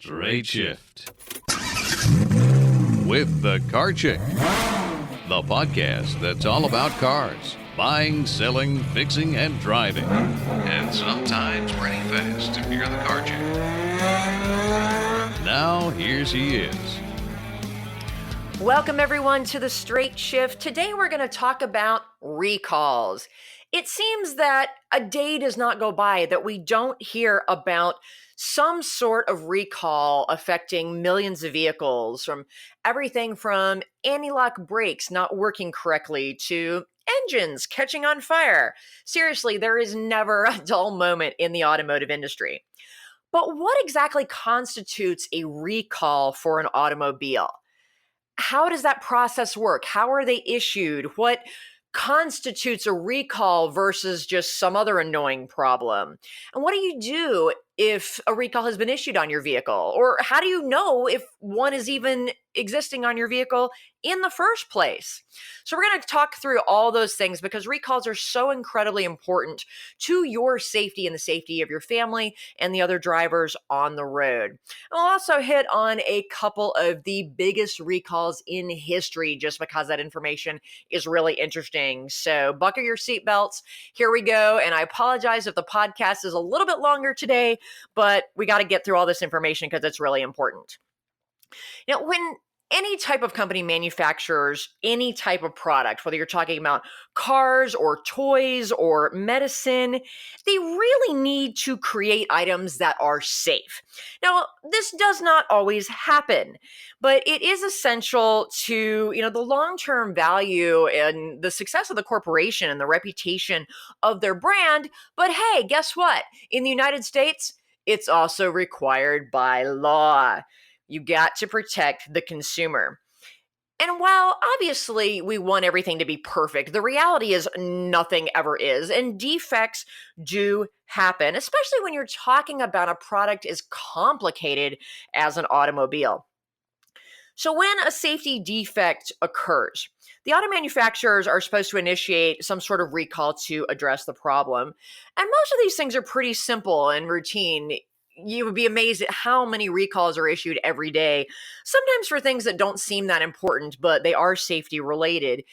Straight Shift with the Car Chick, the podcast that's all about cars, buying, selling, fixing, and driving, and sometimes running fast if you're the Car Chick. Now, here she is. Welcome everyone to the Straight Shift. Today we're going to talk about recalls. It seems that a day does not go by that we don't hear about some sort of recall affecting millions of vehicles, from everything from anti-lock brakes not working correctly to engines catching on fire. Seriously, there is never a dull moment in the automotive industry. But what exactly constitutes a recall for an automobile? How does that process work? How are they issued? What constitutes a recall versus just some other annoying problem? And what do you do if a recall has been issued on your vehicle? Or how do you know if one is even existing on your vehicle in the first place? So we're going to talk through all those things because recalls are so incredibly important to your safety and the safety of your family and the other drivers on the road. And we'll also hit on a couple of the biggest recalls in history just because that information is really interesting. So buckle your seatbelts. Here we go. And I apologize if the podcast is a little bit longer today, but we got to get through all this information because it's really important. Now, when any type of company manufactures any type of product, whether you're talking about cars or toys or medicine, they really need to create items that are safe. Now, this does not always happen, but it is essential to, the long-term value and the success of the corporation and the reputation of their brand. But hey, guess what? In the United States, it's also required by law. You got to protect the consumer. And while obviously we want everything to be perfect, the reality is nothing ever is, and defects do happen, especially when you're talking about a product as complicated as an automobile. So when a safety defect occurs, the auto manufacturers are supposed to initiate some sort of recall to address the problem. And most of these things are pretty simple and routine. You would be amazed at how many recalls are issued every day, sometimes for things that don't seem that important, but they are safety related.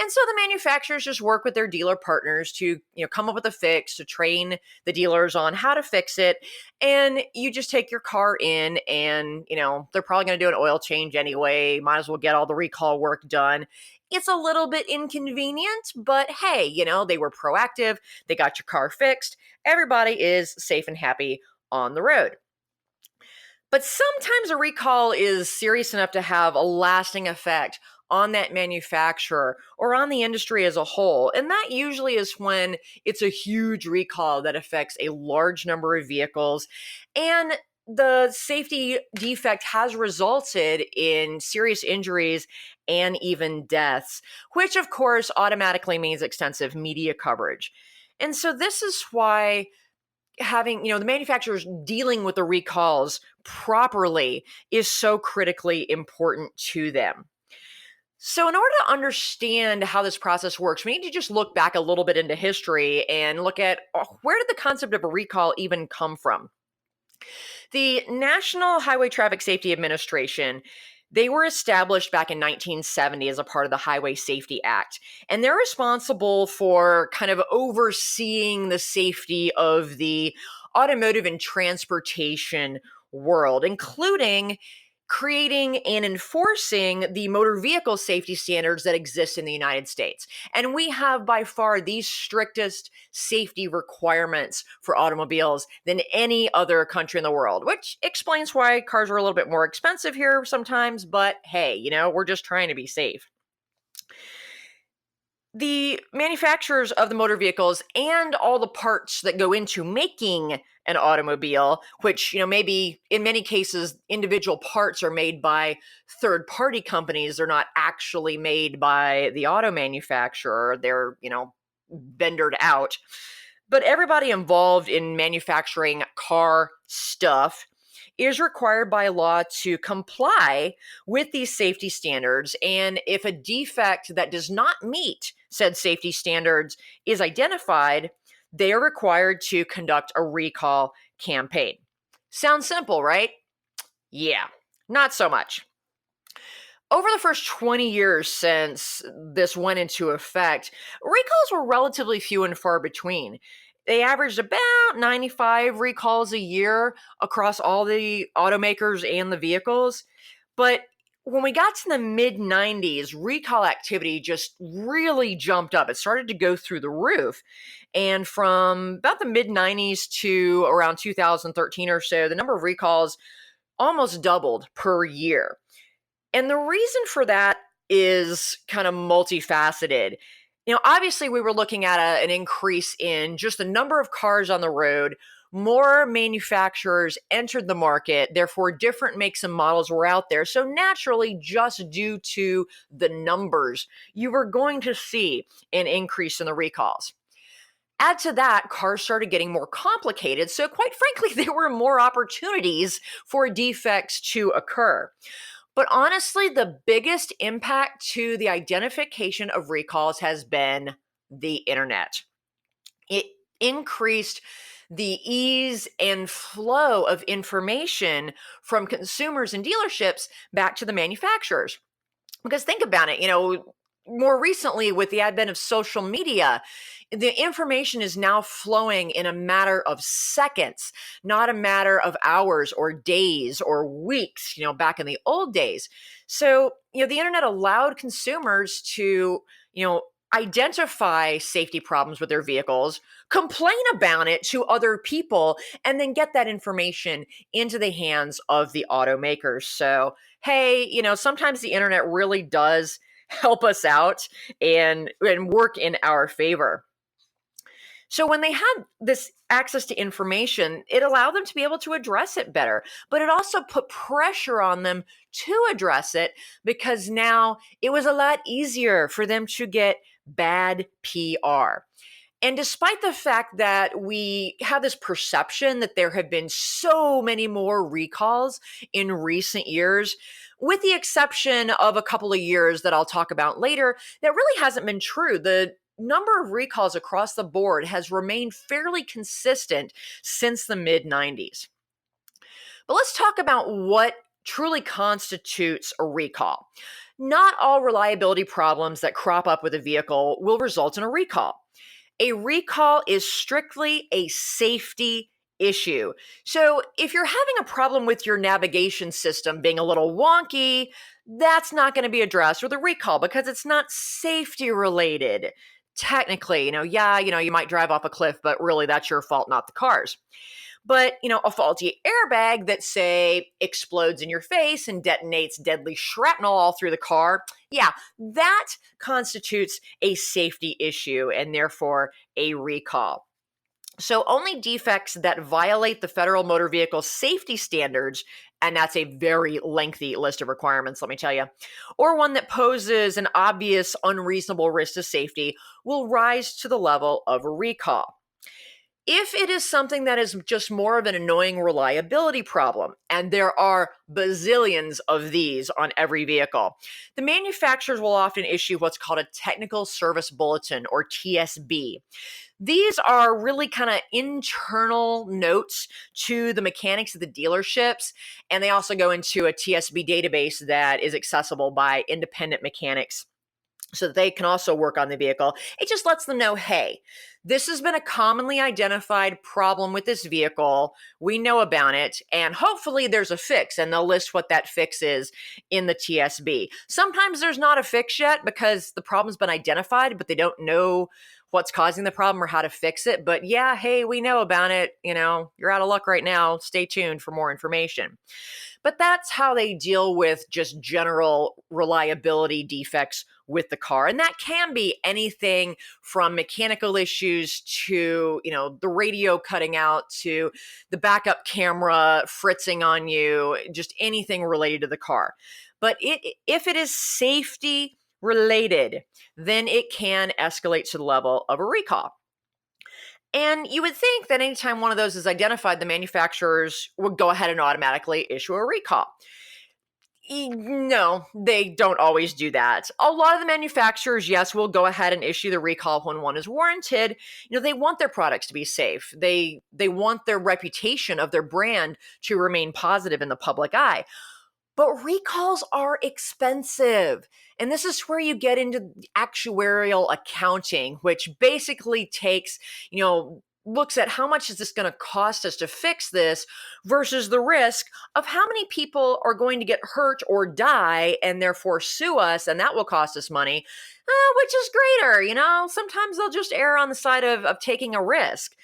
And so the manufacturers just work with their dealer partners to, come up with a fix, to train the dealers on how to fix it. And you just take your car in and, they're probably going to do an oil change anyway. Might as well get all the recall work done. It's a little bit inconvenient, but hey, they were proactive. They got your car fixed. Everybody is safe and happy on the road. But sometimes a recall is serious enough to have a lasting effect on that manufacturer or on the industry as a whole. And that usually is when it's a huge recall that affects a large number of vehicles, and the safety defect has resulted in serious injuries and even deaths, which of course automatically means extensive media coverage. And so this is why having, the manufacturers dealing with the recalls properly is so critically important to them. So in order to understand how this process works, we need to just look back a little bit into history and look at where did the concept of a recall even come from? The National Highway Traffic Safety Administration, they were established back in 1970 as a part of the Highway Safety Act, and they're responsible for kind of overseeing the safety of the automotive and transportation world, including creating and enforcing the motor vehicle safety standards that exist in the United States. And we have by far the strictest safety requirements for automobiles than any other country in the world, which explains why cars are a little bit more expensive here sometimes. But hey, we're just trying to be safe. The manufacturers of the motor vehicles and all the parts that go into making an automobile, which, maybe in many cases, individual parts are made by third-party companies. They're not actually made by the auto manufacturer. They're, vendored out. But everybody involved in manufacturing car stuff is required by law to comply with these safety standards. And if a defect that does not meet said safety standards is identified, they are required to conduct a recall campaign. Sounds simple, right? Yeah, not so much. Over the first 20 years since this went into effect, recalls were relatively few and far between. They averaged about 95 recalls a year across all the automakers and the vehicles. But when we got to the mid 90s, recall activity just really jumped up. It started to go through the roof. And from about the mid 90s to around 2013 or so, the number of recalls almost doubled per year. And the reason for that is kind of multifaceted. Obviously, we were looking at an increase in just the number of cars on the road. More manufacturers entered the market, therefore, different makes and models were out there. So, naturally, just due to the numbers, you were going to see an increase in the recalls. Add to that, cars started getting more complicated. So, quite frankly, there were more opportunities for defects to occur. But honestly, the biggest impact to the identification of recalls has been the internet. It increased the ease and flow of information from consumers and dealerships back to the manufacturers. Because think about it, more recently with the advent of social media, the information is now flowing in a matter of seconds, not a matter of hours or days or weeks, back in the old days. So, the internet allowed consumers to, identify safety problems with their vehicles, complain about it to other people, and then get that information into the hands of the automakers. So, hey, sometimes the internet really does help us out and work in our favor. So when they had this access to information, it allowed them to be able to address it better, but it also put pressure on them to address it because now it was a lot easier for them to get bad PR. And despite the fact that we have this perception that there have been so many more recalls in recent years, with the exception of a couple of years that I'll talk about later, that really hasn't been true. The number of recalls across the board has remained fairly consistent since the mid 90s. But let's talk about what truly constitutes a recall. Not all reliability problems that crop up with a vehicle will result in a recall. A recall is strictly a safety issue. So if you're having a problem with your navigation system being a little wonky, that's not going to be addressed with a recall because it's not safety related. Technically, you might drive off a cliff, but really that's your fault, not the car's. But, a faulty airbag that, say, explodes in your face and detonates deadly shrapnel all through the car, yeah, that constitutes a safety issue and therefore a recall. So only defects that violate the federal motor vehicle safety standards, and that's a very lengthy list of requirements, let me tell you, or one that poses an obvious unreasonable risk to safety will rise to the level of a recall. If it is something that is just more of an annoying reliability problem, and there are bazillions of these on every vehicle, the manufacturers will often issue what's called a Technical Service Bulletin, or TSB. These are really kind of internal notes to the mechanics of the dealerships, and they also go into a TSB database that is accessible by independent mechanics so that they can also work on the vehicle. It just lets them know, hey, this has been a commonly identified problem with this vehicle. We know about it, and hopefully there's a fix, and they'll list what that fix is in the TSB. Sometimes there's not a fix yet because the problem's been identified, but they don't know what's causing the problem or how to fix it. But yeah, hey, we know about it. You're out of luck right now. Stay tuned for more information. But that's how they deal with just general reliability defects with the car. And that can be anything from mechanical issues to, the radio cutting out to the backup camera fritzing on you, just anything related to the car. But if it is safety related, then it can escalate to the level of a recall. And you would think that anytime one of those is identified, the manufacturers would go ahead and automatically issue a recall. No, they don't always do that. A lot of the manufacturers, yes, will go ahead and issue the recall when one is warranted. They want their products to be safe. They want their reputation of their brand to remain positive in the public eye. But recalls are expensive. And this is where you get into actuarial accounting, which basically takes, looks at how much is this going to cost us to fix this versus the risk of how many people are going to get hurt or die and therefore sue us, and that will cost us money, which is greater. Sometimes they'll just err on the side of taking a risk.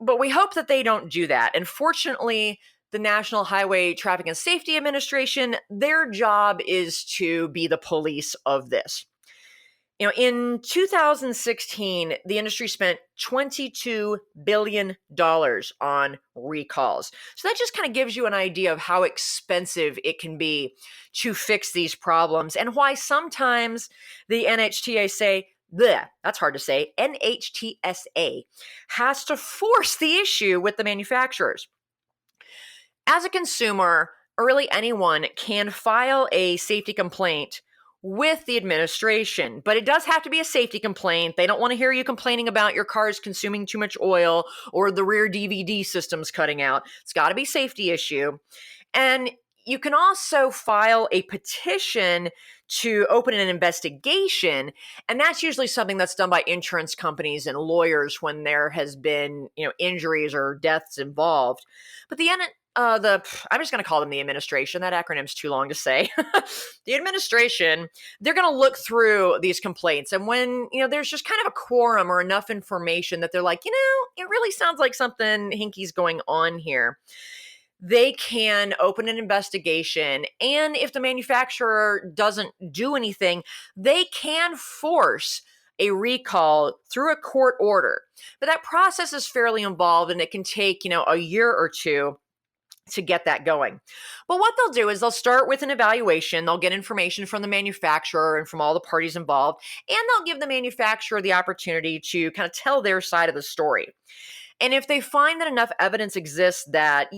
But we hope that they don't do that. And fortunately, the National Highway Traffic and Safety Administration, their job is to be the police of this. In 2016, the industry spent $22 billion on recalls. So that just kind of gives you an idea of how expensive it can be to fix these problems and why sometimes the that's hard to say, NHTSA has to force the issue with the manufacturers. As a consumer, or really anyone can file a safety complaint with the administration, but it does have to be a safety complaint. They don't want to hear you complaining about your car's consuming too much oil or the rear DVD system's cutting out. It's got to be a safety issue. And you can also file a petition to open an investigation, and that's usually something that's done by insurance companies and lawyers when there has been, injuries or deaths involved. But I'm just going to call them the administration. That acronym's too long to say. The administration, they're going to look through these complaints. And when, there's just kind of a quorum or enough information that they're like, it really sounds like something hinky's going on here, they can open an investigation. And if the manufacturer doesn't do anything, they can force a recall through a court order. But that process is fairly involved and it can take, a year or two to get that going. But what they'll do is they'll start with an evaluation. They'll get information from the manufacturer and from all the parties involved, and they'll give the manufacturer the opportunity to kind of tell their side of the story. And if they find that enough evidence exists that,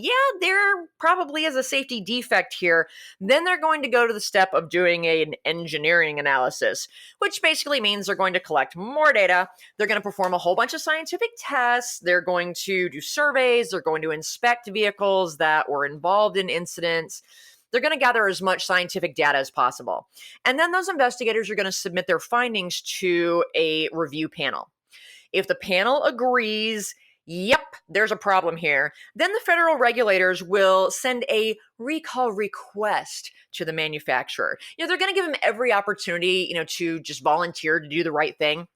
there probably is a safety defect here, then they're going to go to the step of doing an engineering analysis, which basically means they're going to collect more data. They're going to perform a whole bunch of scientific tests. They're going to do surveys. They're going to inspect vehicles that were involved in incidents. They're going to gather as much scientific data as possible. And then those investigators are going to submit their findings to a review panel. If the panel agrees, yep, there's a problem here, then the federal regulators will send a recall request to the manufacturer. They're going to give them every opportunity, to just volunteer to do the right thing.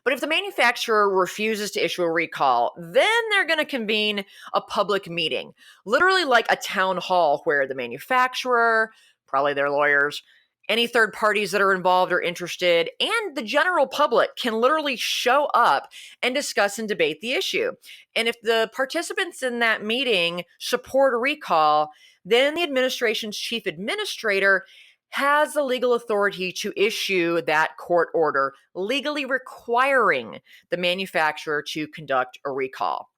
But if the manufacturer refuses to issue a recall, then they're going to convene a public meeting, literally like a town hall where the manufacturer, probably their lawyers, any third parties that are involved or interested, and the general public can literally show up and discuss and debate the issue. And if the participants in that meeting support a recall, then the administration's chief administrator has the legal authority to issue that court order, legally requiring the manufacturer to conduct a recall.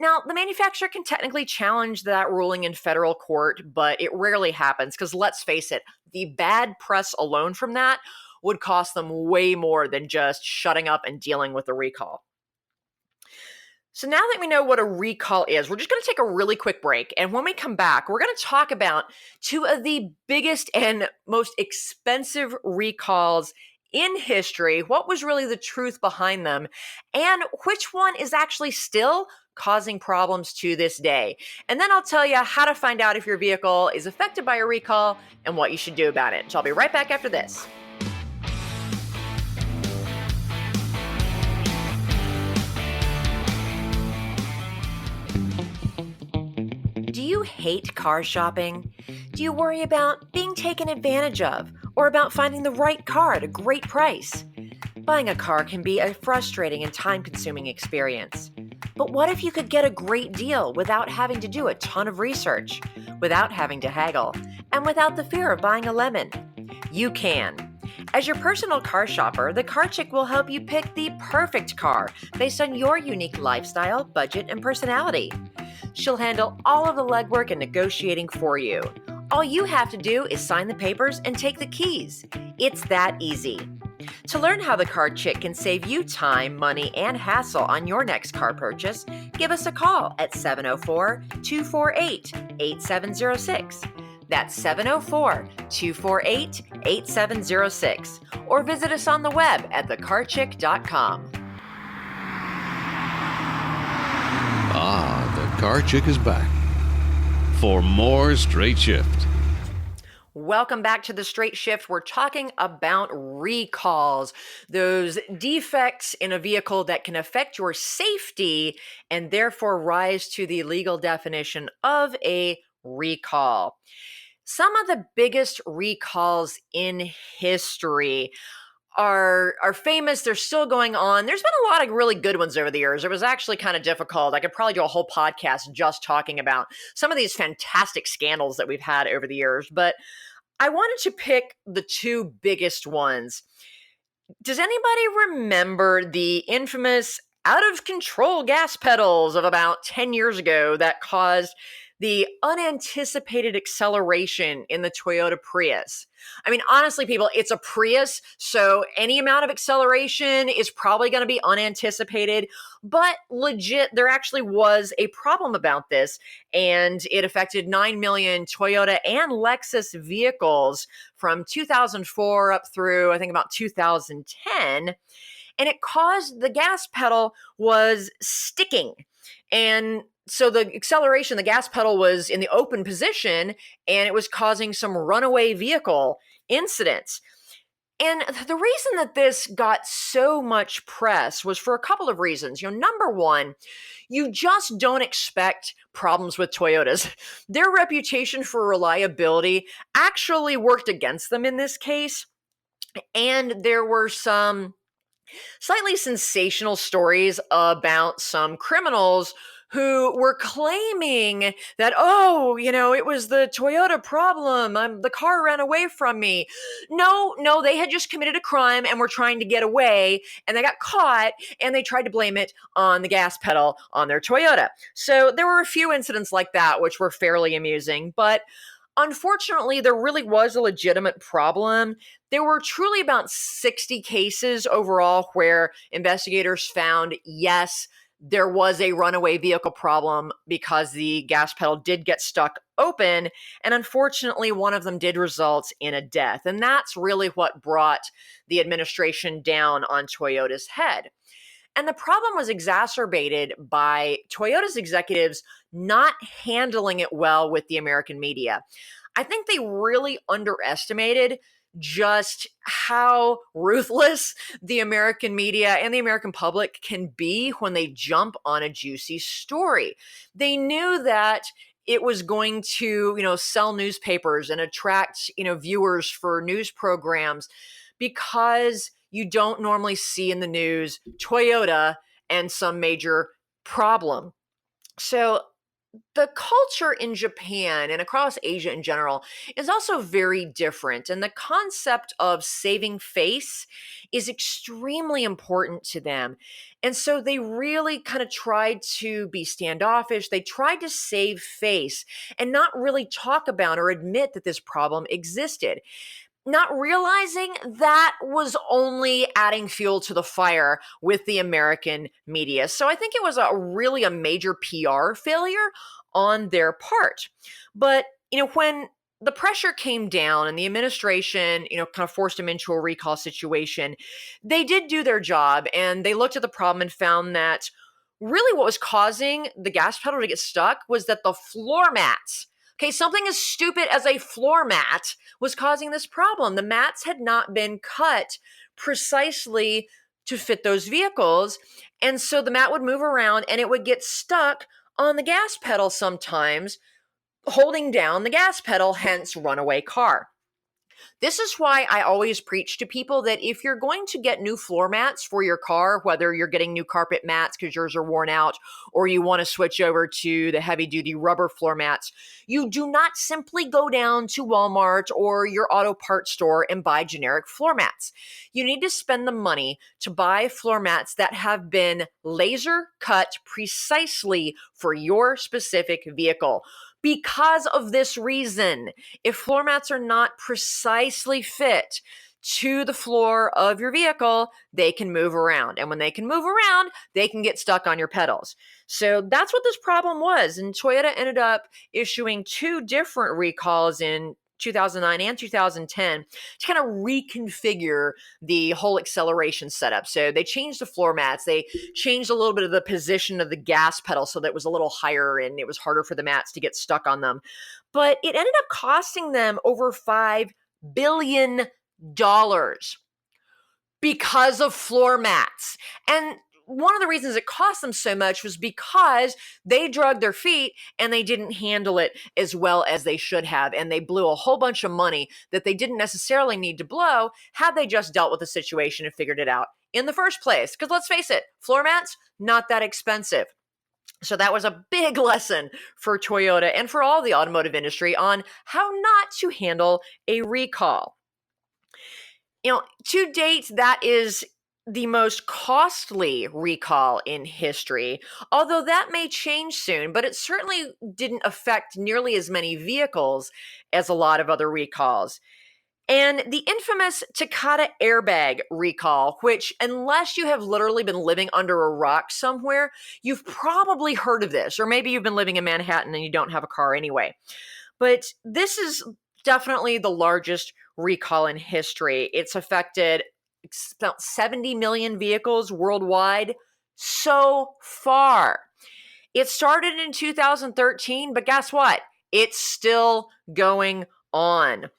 Now, the manufacturer can technically challenge that ruling in federal court, but it rarely happens because, let's face it, the bad press alone from that would cost them way more than just shutting up and dealing with the recall. So now that we know what a recall is, we're just going to take a really quick break. And when we come back, we're going to talk about two of the biggest and most expensive recalls in history, what was really the truth behind them, and which one is actually still causing problems to this day. And then I'll tell you how to find out if your vehicle is affected by a recall and what you should do about it. So I'll be right back after this. Do you hate car shopping? Do you worry about being taken advantage of or about finding the right car at a great price? Buying a car can be a frustrating and time-consuming experience. But what if you could get a great deal without having to do a ton of research, without having to haggle, and without the fear of buying a lemon? You can. As your personal car shopper, the Car Chick will help you pick the perfect car based on your unique lifestyle, budget, and personality. She'll handle all of the legwork and negotiating for you. All you have to do is sign the papers and take the keys. It's that easy. To learn how the Car Chick can save you time, money, and hassle on your next car purchase, give us a call at 704-248-8706. That's 704-248-8706. Or visit us on the web at thecarchick.com. Ah, the Car Chick is back for more Straight Shift. Welcome back to the Straight Shift. We're talking about recalls, those defects in a vehicle that can affect your safety and therefore rise to the legal definition of a recall. Some of the biggest recalls in history are famous. They're still going on. There's been a lot of really good ones over the years. It was actually kind of difficult. I could probably do a whole podcast just talking about some of these fantastic scandals that we've had over the years, but I wanted to pick the two biggest ones. Does anybody remember the infamous out-of-control gas pedals of about 10 years ago that caused the unanticipated acceleration in the Toyota Prius? I mean, honestly, people, it's a Prius, so any amount of acceleration is probably going to be unanticipated, but legit, there actually was a problem about this, and it affected 9 million Toyota and Lexus vehicles from 2004 up through, I think, about 2010, and it caused the gas pedal was sticking, and so the acceleration, the gas pedal was in the open position, and it was causing some runaway vehicle incidents. And the reason that this got so much press was for a couple of reasons. Number one, you just don't expect problems with Toyotas. Their reputation for reliability actually worked against them in this case. And there were some slightly sensational stories about some criminals who were claiming that, it was the Toyota problem. The car ran away from me. No, they had just committed a crime and were trying to get away, and they got caught, and they tried to blame it on the gas pedal on their Toyota. So there were a few incidents like that, which were fairly amusing, but unfortunately, there really was a legitimate problem. There were truly about 60 cases overall where investigators found, yes, there was a runaway vehicle problem because the gas pedal did get stuck open. And unfortunately, one of them did result in a death. And that's really what brought the administration down on Toyota's head. And the problem was exacerbated by Toyota's executives not handling it well with the American media. I think they really underestimated just how ruthless the American media and the American public can be when they jump on a juicy story. They knew that it was going to, sell newspapers and attract, viewers for news programs because you don't normally see in the news Toyota and some major problem. So the culture in Japan and across Asia in general is also very different. And the concept of saving face is extremely important to them. And so they really kind of tried to be standoffish. They tried to save face and not really talk about or admit that this problem existed, not realizing that was only adding fuel to the fire with the American media. So I think it was really a major PR failure on their part. But, when the pressure came down and the administration, kind of forced them into a recall situation, they did do their job, and they looked at the problem and found that really what was causing the gas pedal to get stuck was that the floor mats, something as stupid as a floor mat was causing this problem. The mats had not been cut precisely to fit those vehicles. And so the mat would move around and it would get stuck on the gas pedal sometimes, holding down the gas pedal, hence runaway car. This is why I always preach to people that if you're going to get new floor mats for your car, whether you're getting new carpet mats because yours are worn out, or you want to switch over to the heavy-duty rubber floor mats, you do not simply go down to Walmart or your auto parts store and buy generic floor mats. You need to spend the money to buy floor mats that have been laser cut precisely for your specific vehicle. because of this reason. If floor mats are not precisely fit to the floor of your vehicle, they can move around. And when they can move around, they can get stuck on your pedals. So that's what this problem was. And Toyota ended up issuing 2 different recalls in 2009 and 2010 to kind of reconfigure the whole acceleration setup. So they changed the floor mats. They changed a little bit of the position of the gas pedal so that it was a little higher and it was harder for the mats to get stuck on them. But it ended up costing them over $5 billion because of floor mats. And one of the reasons it cost them so much was because they drug their feet and they didn't handle it as well as they should have. And they blew a whole bunch of money that they didn't necessarily need to blow had they just dealt with the situation and figured it out in the first place. Because let's face it, floor mats, not that expensive. So that was a big lesson for Toyota and for all the automotive industry on how not to handle a recall. To date, that is the most costly recall in history, although that may change soon, but it certainly didn't affect nearly as many vehicles as a lot of other recalls. And the infamous Takata airbag recall, which, unless you have literally been living under a rock somewhere, you've probably heard of this, or maybe you've been living in Manhattan and you don't have a car anyway. But this is definitely the largest recall in history. It's affected about 70 million vehicles worldwide so far. It started in 2013, but guess what? It's still going on.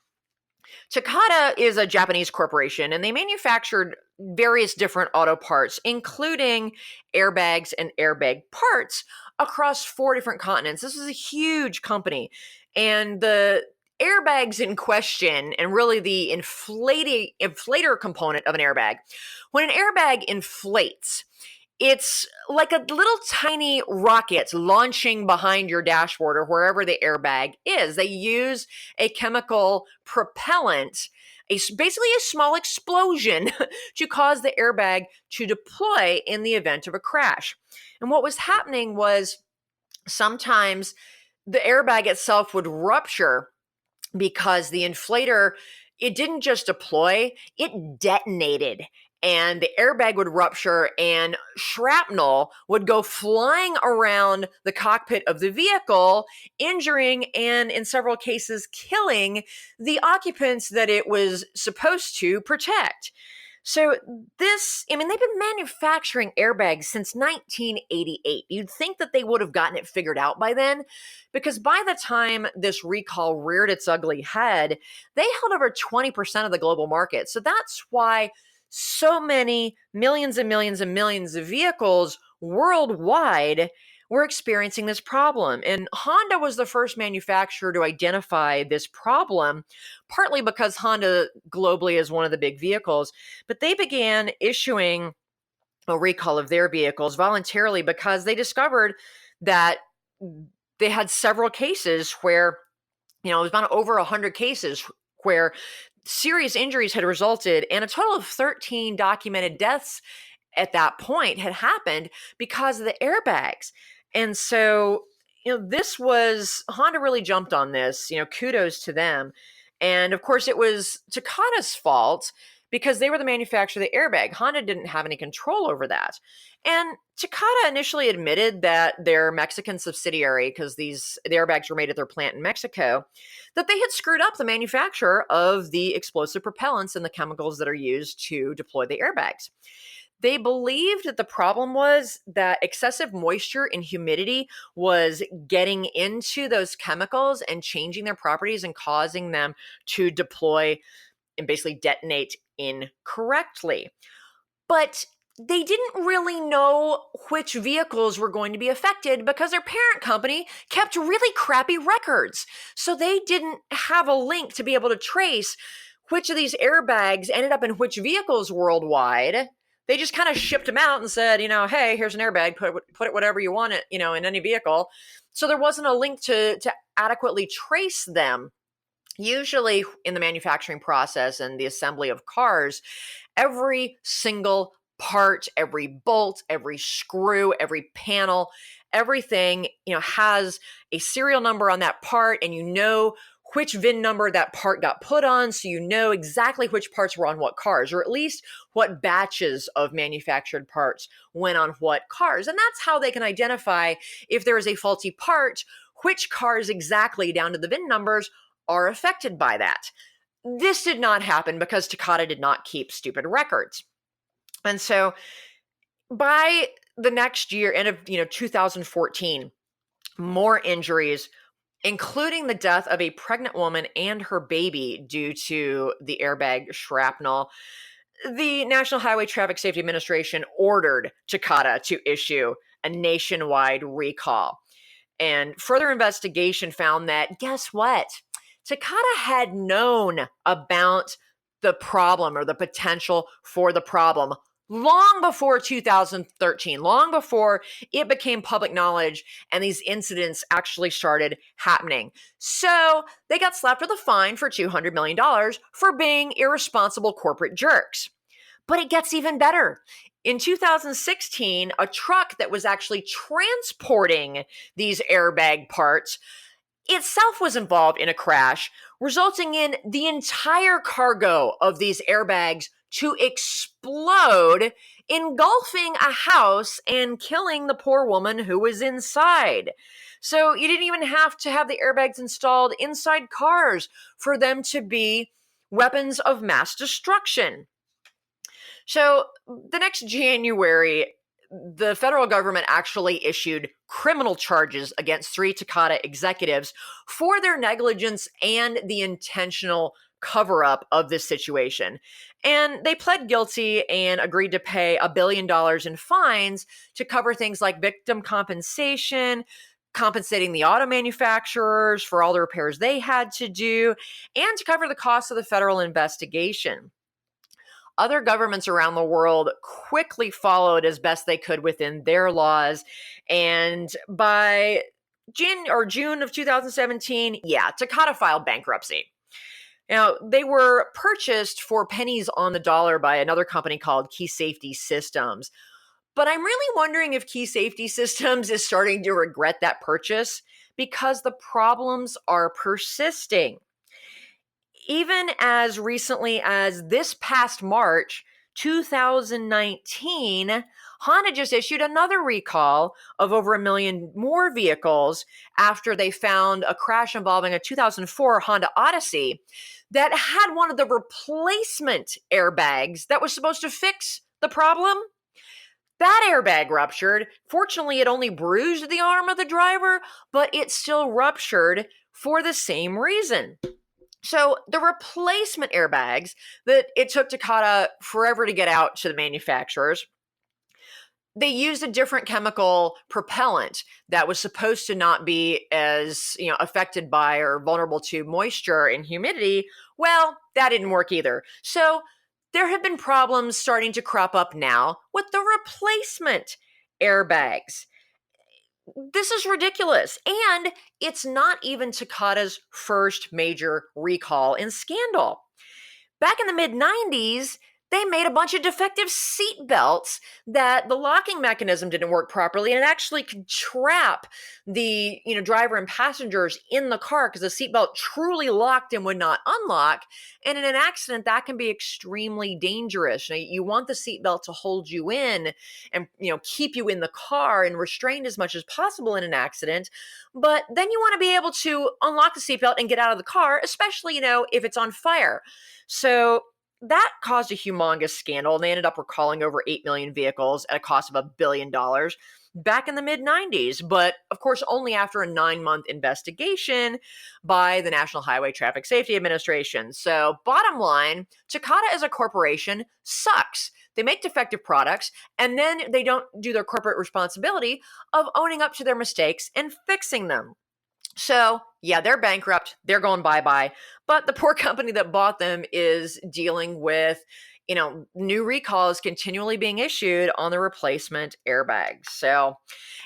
Takata is a Japanese corporation, and they manufactured various different auto parts, including airbags and airbag parts across 4 different continents. This is a huge company, and the airbags in question, and really the inflator component of an airbag, when an airbag inflates, it's like a little tiny rocket launching behind your dashboard or wherever the airbag is. They use a chemical propellant, basically a small explosion, to cause the airbag to deploy in the event of a crash. And what was happening was sometimes the airbag itself would rupture because the inflator, it didn't just deploy, it detonated. And the airbag would rupture and shrapnel would go flying around the cockpit of the vehicle, injuring and in several cases killing the occupants that it was supposed to protect. So they've been manufacturing airbags since 1988. You'd think that they would have gotten it figured out by then, because by the time this recall reared its ugly head, they held over 20% of the global market. So that's why so many millions and millions and millions of vehicles worldwide were experiencing this problem. And Honda was the first manufacturer to identify this problem, partly because Honda globally is one of the big vehicles, but they began issuing a recall of their vehicles voluntarily because they discovered that they had several cases where, it was about over 100 cases where serious injuries had resulted, and a total of 13 documented deaths at that point had happened because of the airbags. And so, Honda really jumped on this, kudos to them. And of course, it was Takata's fault because they were the manufacturer of the airbag. Honda didn't have any control over that. And Takata initially admitted that their Mexican subsidiary, because the airbags were made at their plant in Mexico, that they had screwed up the manufacture of the explosive propellants and the chemicals that are used to deploy the airbags. They believed that the problem was that excessive moisture and humidity was getting into those chemicals and changing their properties and causing them to deploy and basically detonate incorrectly. But they didn't really know which vehicles were going to be affected because their parent company kept really crappy records. So they didn't have a link to be able to trace which of these airbags ended up in which vehicles worldwide. They just kind of shipped them out and said, hey, here's an airbag, put it whatever you want it, in any vehicle. So there wasn't a link to adequately trace them. Usually in the manufacturing process and the assembly of cars, every single part, every bolt, every screw, every panel, everything, has a serial number on that part, and which VIN number that part got put on, so you know exactly which parts were on what cars, or at least what batches of manufactured parts went on what cars. And that's how they can identify if there is a faulty part, which cars exactly, down to the VIN numbers, are affected by that. This did not happen because Takata did not keep stupid records. And so by the next year, end of 2014, more injuries, including the death of a pregnant woman and her baby due to the airbag shrapnel. The National Highway Traffic Safety Administration ordered Takata to issue a nationwide recall. And further investigation found that, guess what? Takata had known about the problem, or the potential for the problem, long before 2013, long before it became public knowledge and these incidents actually started happening. So they got slapped with a fine for $200 million for being irresponsible corporate jerks. But it gets even better. In 2016, a truck that was actually transporting these airbag parts itself was involved in a crash, resulting in the entire cargo of these airbags to explode, engulfing a house and killing the poor woman who was inside. So you didn't even have to have the airbags installed inside cars for them to be weapons of mass destruction. So the next January, the federal government actually issued criminal charges against 3 Takata executives for their negligence and the intentional cover-up of this situation. And they pled guilty and agreed to pay $1 billion in fines to cover things like victim compensation, compensating the auto manufacturers for all the repairs they had to do, and to cover the cost of the federal investigation. Other governments around the world quickly followed as best they could within their laws. And by June of 2017, Takata filed bankruptcy. Now, they were purchased for pennies on the dollar by another company called Key Safety Systems. But I'm really wondering if Key Safety Systems is starting to regret that purchase, because the problems are persisting. Even as recently as this past March 2019, Honda just issued another recall of over 1 million more vehicles after they found a crash involving a 2004 Honda Odyssey that had one of the replacement airbags that was supposed to fix the problem. That airbag ruptured. Fortunately, it only bruised the arm of the driver, but it still ruptured for the same reason. So the replacement airbags that it took Takata forever to get out to the manufacturers, they used a different chemical propellant that was supposed to not be as, affected by or vulnerable to moisture and humidity. Well, that didn't work either. So there have been problems starting to crop up now with the replacement airbags. This is ridiculous. And it's not even Takata's first major recall and scandal. Back in the mid-90s, they made a bunch of defective seat belts that the locking mechanism didn't work properly, and it actually could trap the driver and passengers in the car because the seatbelt truly locked and would not unlock. And in an accident, that can be extremely dangerous. You want the seatbelt to hold you in and keep you in the car and restrained as much as possible in an accident. But then you want to be able to unlock the seatbelt and get out of the car, especially if it's on fire. So that caused a humongous scandal, and they ended up recalling over 8 million vehicles at a cost of $1 billion back in the mid-90s. But, of course, only after a 9-month investigation by the National Highway Traffic Safety Administration. So, bottom line, Takata as a corporation sucks. They make defective products, and then they don't do their corporate responsibility of owning up to their mistakes and fixing them. So, they're bankrupt. They're going bye-bye. But the poor company that bought them is dealing with, new recalls continually being issued on the replacement airbags. So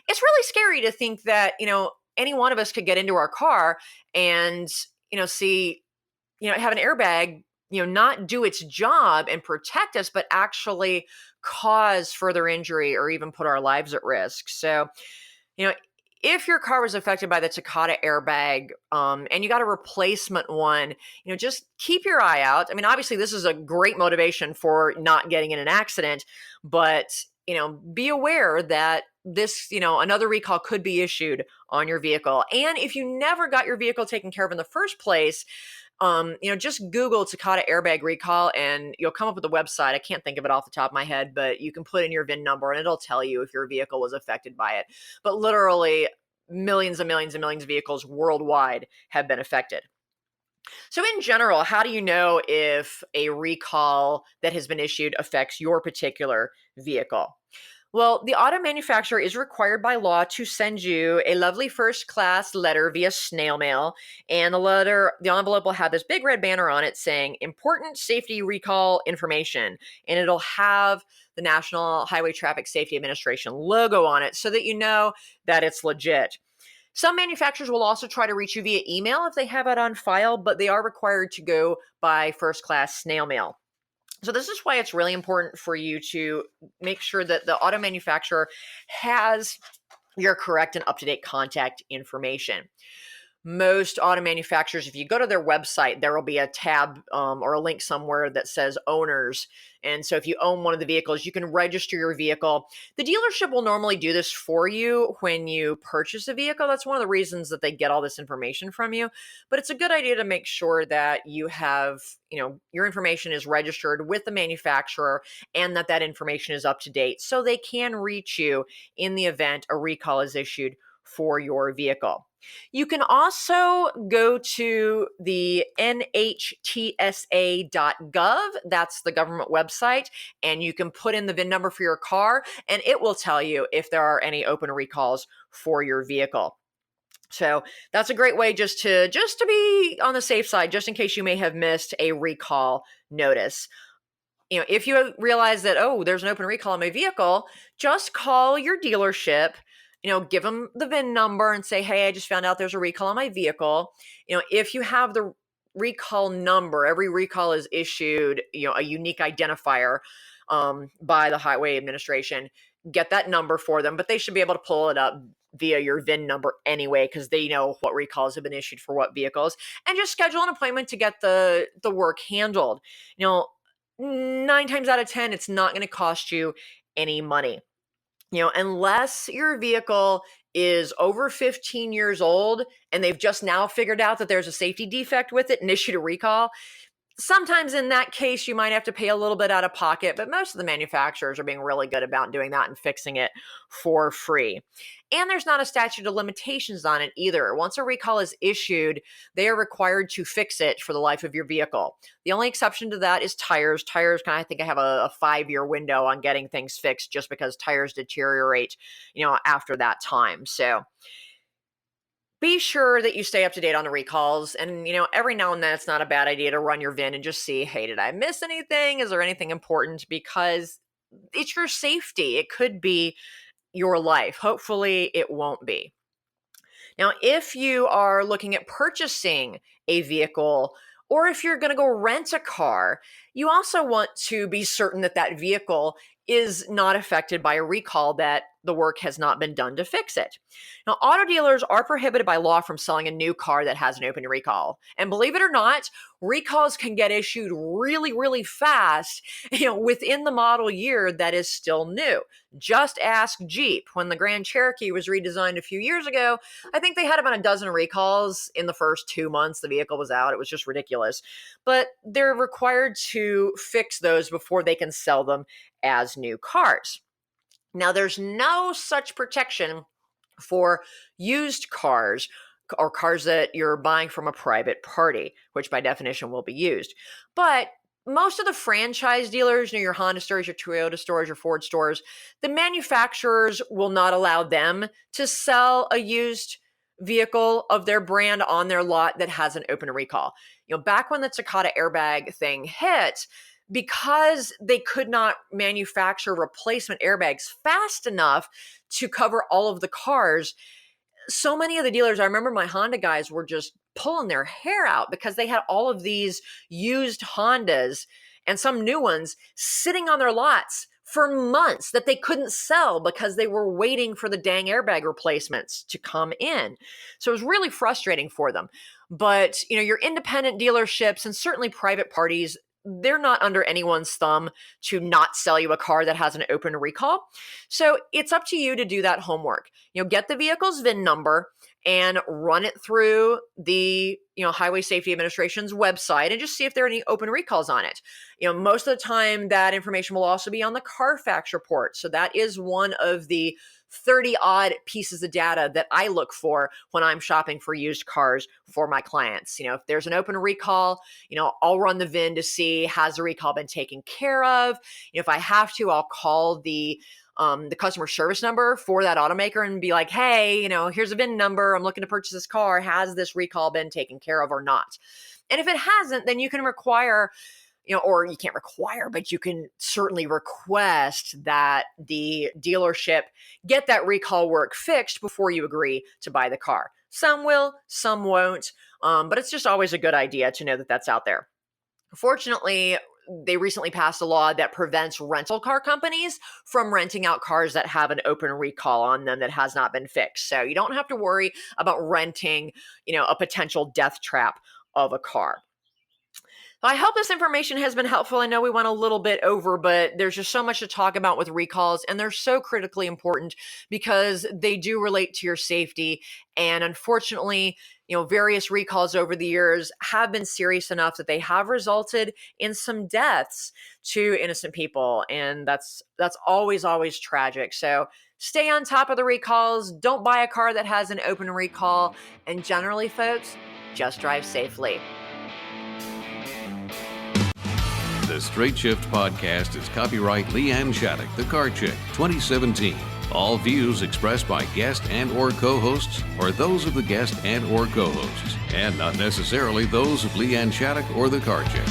it's really scary to think that, any one of us could get into our car and, see, have an airbag, not do its job and protect us, but actually cause further injury or even put our lives at risk. So, you know, if your car was affected by the Takata airbag, and you got a replacement one, just keep your eye out. I mean, obviously, this is a great motivation for not getting in an accident, but be aware that this, another recall could be issued on your vehicle. And if you never got your vehicle taken care of in the first place, just Google Takata airbag recall and you'll come up with a website. I can't think of it off the top of my head, but you can put in your VIN number and it'll tell you if your vehicle was affected by it. But literally millions and millions and millions of vehicles worldwide have been affected. So in general, how do you know if a recall that has been issued affects your particular vehicle? Well, the auto manufacturer is required by law to send you a lovely first class letter via snail mail. And the envelope will have this big red banner on it saying important safety recall information. And it'll have the National Highway Traffic Safety Administration logo on it so that you know that it's legit. Some manufacturers will also try to reach you via email if they have it on file, but they are required to go by first class snail mail. So this is why it's really important for you to make sure that the auto manufacturer has your correct and up-to-date contact information. Most auto manufacturers, if you go to their website, there will be a tab or a link somewhere that says owners. And so if you own one of the vehicles, you can register your vehicle. The dealership will normally do this for you when you purchase a vehicle. That's one of the reasons that they get all this information from you. But it's a good idea to make sure that you have, your information is registered with the manufacturer and that information is up to date so they can reach you in the event a recall is issued for your vehicle. You can also go to the nhtsa.gov. That's the government website, and you can put in the VIN number for your car, and it will tell you if there are any open recalls for your vehicle. So that's a great way just to be on the safe side, just in case you may have missed a recall notice. If you realize that, there's an open recall on my vehicle, just call your dealership. Give them the VIN number and say, hey, I just found out there's a recall on my vehicle. If you have the recall number, every recall is issued, a unique identifier by the Highway Administration. Get that number for them, but they should be able to pull it up via your VIN number anyway, because they know what recalls have been issued for what vehicles, and just schedule an appointment to get the work handled. 9 times out of 10, it's not going to cost you any money. Unless your vehicle is over 15 years old and they've just now figured out that there's a safety defect with it and issued a recall. Sometimes in that case, you might have to pay a little bit out of pocket, but most of the manufacturers are being really good about doing that and fixing it for free. And there's not a statute of limitations on it either. Once a recall is issued, they are required to fix it for the life of your vehicle. The only exception to that is tires. Tires, I think I have a 5-year window on getting things fixed just because tires deteriorate, after that time. So be sure that you stay up to date on the recalls. And, every now and then it's not a bad idea to run your VIN and just see, hey, did I miss anything? Is there anything important? Because it's your safety. It could be your life. Hopefully it won't be. Now, if you are looking at purchasing a vehicle, or if you're going to go rent a car, you also want to be certain that that vehicle is not affected by a recall, that the work has not been done to fix it. Now, auto dealers are prohibited by law from selling a new car that has an open recall. And believe it or not, recalls can get issued really, really fast, within the model year that is still new. Just ask Jeep. When the Grand Cherokee was redesigned a few years ago, I think they had about a dozen recalls in the first 2 months the vehicle was out. It was just ridiculous. But they're required to fix those before they can sell them as new cars. Now, there's no such protection for used cars or cars that you're buying from a private party, which by definition will be used. But most of the franchise dealers, your Honda stores, your Toyota stores, your Ford stores, the manufacturers will not allow them to sell a used vehicle of their brand on their lot that has an open recall. Back when the Takata airbag thing hit, because they could not manufacture replacement airbags fast enough to cover all of the cars, So many of the dealers, I remember my Honda guys were just pulling their hair out because they had all of these used Hondas and some new ones sitting on their lots for months that they couldn't sell because they were waiting for the dang airbag replacements to come in. So it was really frustrating for them. But, your independent dealerships and certainly private parties, they're not under anyone's thumb to not sell you a car that has an open recall. So it's up to you to do that homework. Get the vehicle's VIN number and run it through the Highway Safety Administration's website and just see if there are any open recalls on it. Most of the time that information will also be on the Carfax report. So that is one of the 30 odd pieces of data that I look for when I'm shopping for used cars for my clients. If there's an open recall, I'll run the VIN to see, has the recall been taken care of? If I have to, I'll call the customer service number for that automaker and be like, hey, here's a VIN number. I'm looking to purchase this car. Has this recall been taken care of or not? And if it hasn't, then you can require, or you can't require, but you can certainly request that the dealership get that recall work fixed before you agree to buy the car. Some will, some won't, but it's just always a good idea to know that that's out there. Fortunately, they recently passed a law that prevents rental car companies from renting out cars that have an open recall on them that has not been fixed. So you don't have to worry about renting, a potential death trap of a car. I hope this information has been helpful. I know we went a little bit over, but there's just so much to talk about with recalls, and they're so critically important because they do relate to your safety. And unfortunately, various recalls over the years have been serious enough that they have resulted in some deaths to innocent people. And that's always, always tragic. So stay on top of the recalls. Don't buy a car that has an open recall. And generally, folks, just drive safely. The Straight Shift podcast is copyright Leanne Shattuck, the Car Chick, 2017. All views expressed by guest and or co-hosts are those of the guest and or co-hosts, and not necessarily those of Leanne Shattuck or the Car Chick.